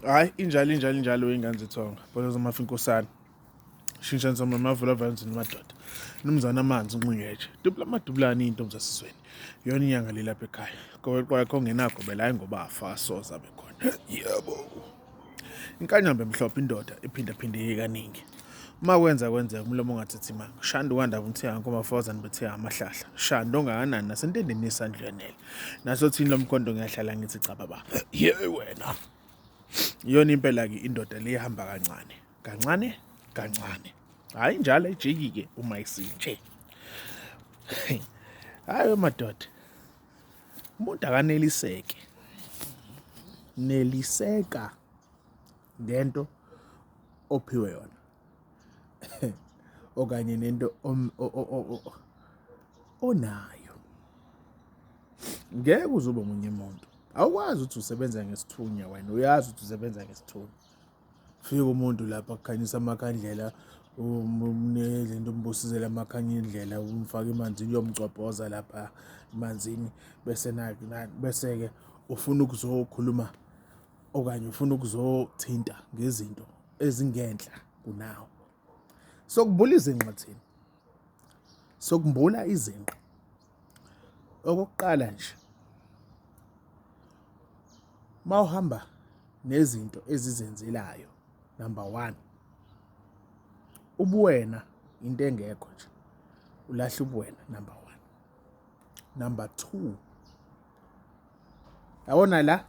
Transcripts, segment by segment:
Hayi injalo ingane zethonga bona zamafa inkosana shintshana sama mavula vanzi namadoda nomzana amanzi unqingeje dubulani into zasisweni yona inyanga lelapha ekhaya kwakho ngenakho bela ngoba afa soza bekhona yebo inkanyamba emhlophe indoda iphindaphinde kaningi uma kwenzeka umlomo ongathithi imanga shanda ukwandaba umthenga ngomafozana bethenga amahlahla shanda ongakanani nasentendeni esandlenele naso thini lomkhonto ngiyahlala ngithi cha baba wena iyona impela-ke indoda le ihamba kancane hayi njalo ejiki-ke uma isinje hayi madoda umuntu akaneliseke neliseka ngento ophiwe yona okanye nento onayo ngeke uzoba omunye umuntu awukwazi ukuthi usebenza ngesithunya wena uyazi ukuthi usebenza ngesithunya fika umuntu lapha kukhanyisa amakhandlela unezinto umbusizela amakhandlela umfaka emanzini uyomcobhoza lapha emanzini bese-ke ufuna ukuzokhuluma okanye ufuna ukuzothinta ngezinto ezingenhla kunawo sokubula izinqa thina sokubula izinqa okokuqala nje mawuhamba nezinto ezizenzelayo number 1 ubuwena into engekho nje ulahla ubuwena number 1 number 2 yabona la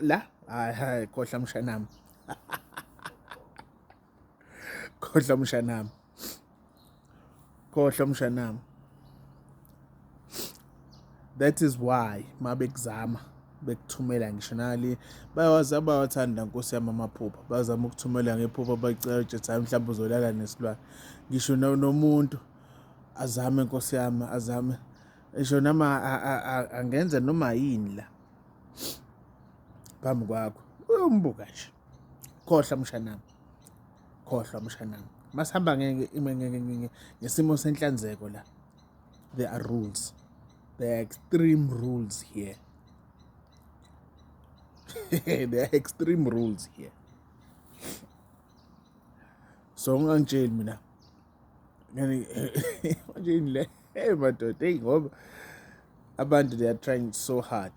la hayi khohla mshanami khohla mshanami that is why mabekuzama bekuthumela ngisho nali bayawathanda nkosi yami amaphupha bazama ukuthumela ngephupha bacela ukuthi hayi mhlawumbe uzolala nesilwane ngisho nomuntu azame nkosi yami azame ngisho nama angenza noma yini la phambi kwakho uyombuka nje khohla mshanami masihamba ngesimo senhlanzeko la there are rules. There are extreme rules here. There are extreme rules here. So ungangitsheli mina. Manje le hey madoda hey ngoba abantu they are trying so hard.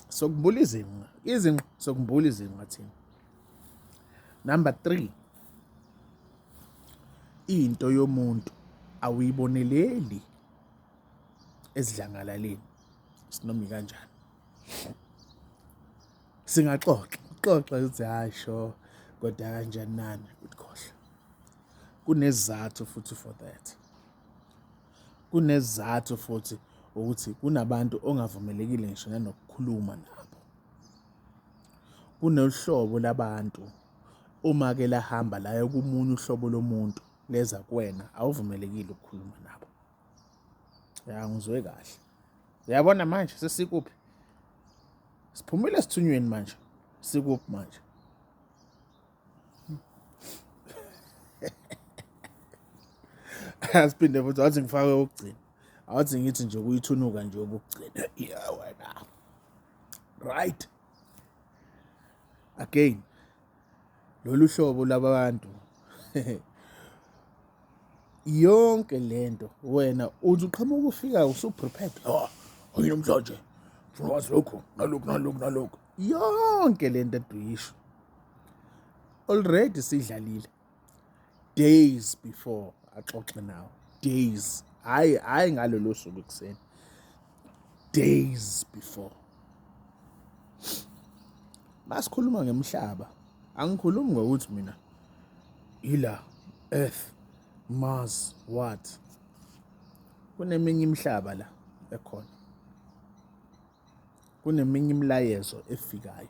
Sokubula izinqa sokubula izinqa thina. Number 3. Into yomuntu awuyiboneleli esidlangalaleni sinoma kanjani singaxoxa ukuthi hasho kodwa kanjani nani ukukhohle kunezathu futhi for that kunezathu futhi ukuthi kunabantu ongavumelekile ngisho nanokukhuluma nabo kunohlobo labantu uma ke lahamba la kumunye uhlobo lomuntu leza kuwena awuvumelekile ukukhuluma nabo ya ngizwe kahle uyabona manje sesikuphi siphumile esithunyweni manje sikuphi manje asiphinde futhi athi ngifake ukugcina athi ngithi nje kuyithunuka nje ukugcina yeah wena right again lolu hlobo labantu yonke lento wena uthi uqhamuka ufika usuprepared namhlanje ufuna wazi lokho nalokho yonke lento eduyisho already sidlalile days before axoxe nawo days hayi ngalolu suku ekseni days before masikhuluma ngemhlaba angikhulumi ngokuthi mina ila earth Mars what kuneminye imihlaba la ekhona kuneminye imilayezo efikayo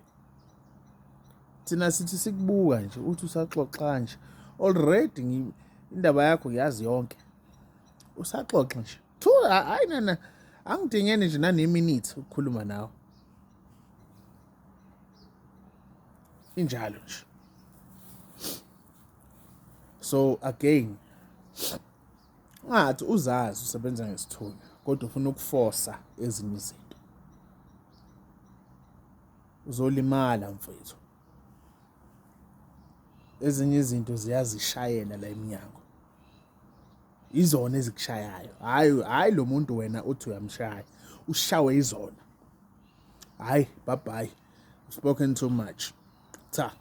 thina sithi sikubuka nje uthi usaxoxa nje already indaba yakho ngiyazi yonke usaxoxa nje hayi nana angidingeni nje nane-minute ukukhuluma nawe injalo nje so again ngathi uzazi usebenza ngesithunya kodwa ufuna ukuforsa ezinye izinto uzolimala mfethu. Ezinye izinto ziyazishayela la eminyango, izona ezikushayayo, hayi lo muntu wena uthi uyamshaya, ushawe izona. Hayi, bye bye, I've spoken too much. Ta.